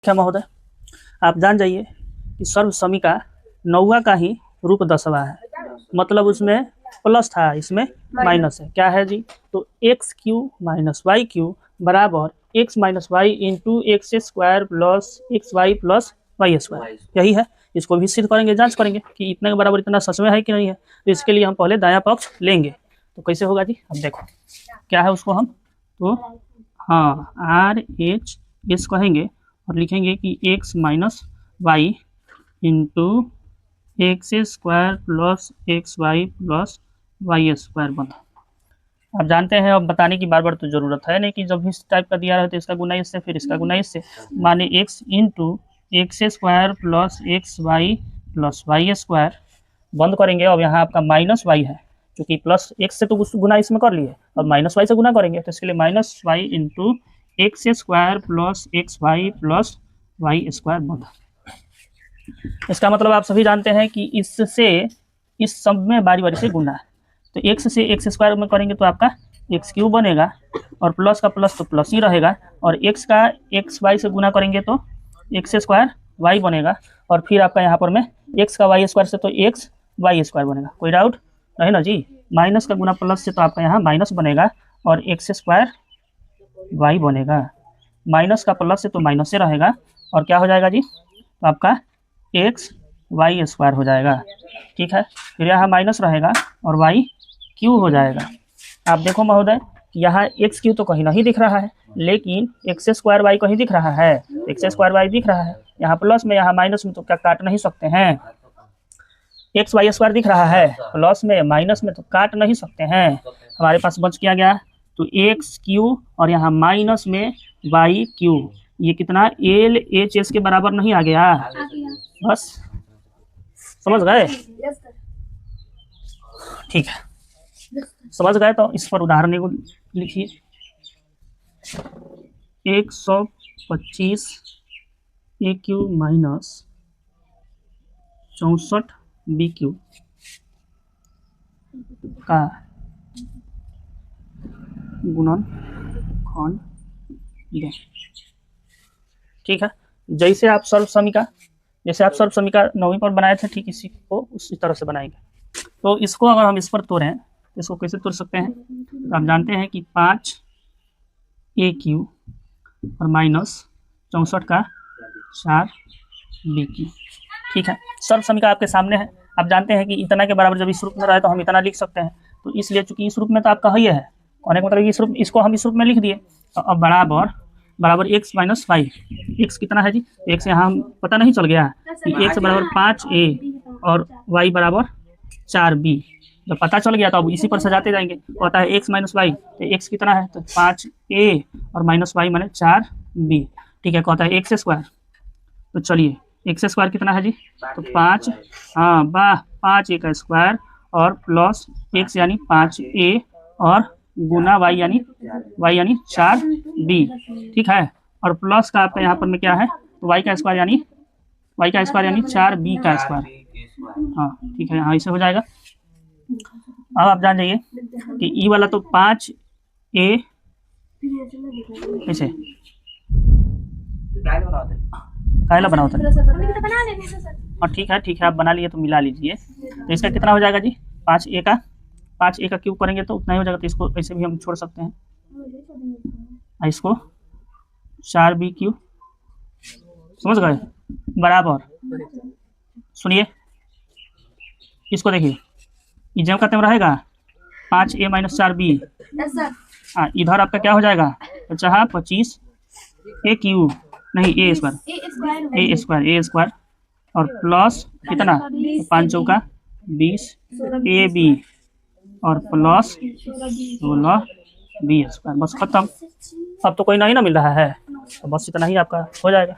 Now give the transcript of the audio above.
क्या महोदय, आप जान जाइए कि सर्व समी का 9वां का ही रूप 10वां है, मतलब उसमें प्लस था, इसमें माइनस है। क्या है जी? तो x q minus y q बराबर x minus y into x square plus x y plus y square, यही है। इसको भी सिद्ध करेंगे, जांच करेंगे कि इतने के बराबर इतना सच में है कि नहीं है। तो इसके लिए हम पहले दायां पक्ष लेंगे। तो कैसे होगा जी? अब देखो क्या है उसको हम, तो हाँ आर एच एस कहेंगे और लिखेंगे कि x minus y into x square plus x y plus y square बना। आप जानते हैं, अब बताने की बार बार तो ज़रूरत है नहीं कि जब इस टाइप का दिया रहे तो इसका गुना इससे, फिर इसका गुना इससे, माने x into x square plus x y plus y square बंद करेंगे। अब यहाँ आपका माइनस वाई है, क्योंकि प्लस एक्स से तो गुना इसमें कर लिए, अब माइनस वाई से गुना करेंगे, तो इसके लिए minus y into x square plus x y plus y square बंद। इसका मतलब आप सभी जानते हैं कि इससे इस सब में बारी बारी से गुना है। तो एक्स से एक्स स्क्वायर में करेंगे तो आपका एक्स क्यूब बनेगा, और प्लस का प्लस तो प्लस ही रहेगा, और एक्स का एक्स वाई से गुना करेंगे तो एक्स स्क्वायर वाई बनेगा, और फिर आपका यहाँ पर में एक्स का वाई स्क्वायर से तो एक्स वाई स्क्वायर बनेगा। कोई डाउट नहीं ना जी? माइनस का गुना प्लस से तो आपका यहाँ माइनस बनेगा और एक्स स्क्वायर वाई बनेगा। माइनस का प्लस से तो माइनस से रहेगा, और क्या हो जाएगा जी? तो आपका एक्स वाई स्क्वायर हो जाएगा। ठीक है, फिर यहाँ माइनस रहेगा और वाई क्यू हो जाएगा। आप देखो महोदय, यहाँ एक्स क्यू तो कहीं नहीं दिख रहा है, लेकिन एक्स स्क्वायर वाई कहीं दिख रहा है, एक्स स्क्वायर वाई दिख रहा है। यहाँ प्लस में यहाँ माइनस में तो क्या काट नहीं सकते हैं? एक्स वाई स्क्वायर दिख रहा है, प्लस में माइनस में तो काट नहीं सकते हैं। हमारे पास बच क्या गया? तो एक्स क्यू और यहाँ माइनस में वाई क्यू, ये कितना एल एच एस के बराबर नहीं आ गया? बस समझ गए? ठीक है, समझ गए तो इस पर उदाहरण को लिखिए। 125 ए क्यू माइनस 64 बी क्यू का गुणनखंड लें। ठीक है, जैसे आप सर्व समीका 9वीं पर बनाए थे, ठीक इसी को उसी तरह से बनाएंगे। तो इसको अगर हम इस पर तोड़ें तो इसको कैसे तोड़ सकते हैं? तो आप जानते हैं कि 5 ए क्यू और माइनस 64 का 4 बी क्यू। ठीक है, सर्व समीका आपके सामने है। आप जानते हैं कि इतना के बराबर जब इस रूप में रहे तो हम इतना लिख सकते हैं, तो इसलिए चूंकि इस रूप में तो आपका है, कहने का मतलब इस रूप, इसको हम इस रूप में लिख दिए। तो अब बराबर एक्स माइनस वाई, एक्स कितना है जी? एक्स यहाँ हम पता नहीं चल गया कि एक्स बराबर 5 ए और वाई बराबर 4 बी। जब पता चल गया तो अब इसी पर सजाते जाएंगे। कहता है एक्स माइनस वाई, तो एक्स कितना है? तो 5 ए और माइनस वाई माने 4 बी। ठीक है, कहता है एक्स स्क्वायर, तो चलिए एक्स स्क्वायर कितना है जी? तो 5, हाँ वाह, 5 ए का स्क्वायर और प्लस एक्स यानी 5 ए और गुना वाई यानी 4 बी। ठीक है, और प्लस का आपका यहाँ पर में क्या है? तो वाई का स्क्वायर यानी 4 बी का स्क्वायर। हाँ ठीक है, हाँ ऐसे हो जाएगा। अब आप जान जाइए कि ई वाला तो 5 ए ऐसे कायला बना होता है। और ठीक है आप बना लिए तो मिला लीजिए। तो इसका कितना हो जाएगा जी? 5 ए का क्यूब करेंगे तो उतना ही हो जाएगा। तो इसको ऐसे भी हम छोड़ सकते हैं, इसको 4 बी क्यूब, समझ गए? बराबर, सुनिए इसको देखिए, इजम का टाइम रहेगा 5 ए माइनस 4 बी। हाँ, इधर आपका क्या हो जाएगा? तो चाहे 25 ए क्यूब नहीं ए स्क्वायर और प्लस कितना? 5 चौका 20 ए बी और प्लस 16 बी स्क्वायर। बस खत्म। अब तो कोई नहीं ना मिल रहा है, तो बस इतना ही आपका हो जाएगा।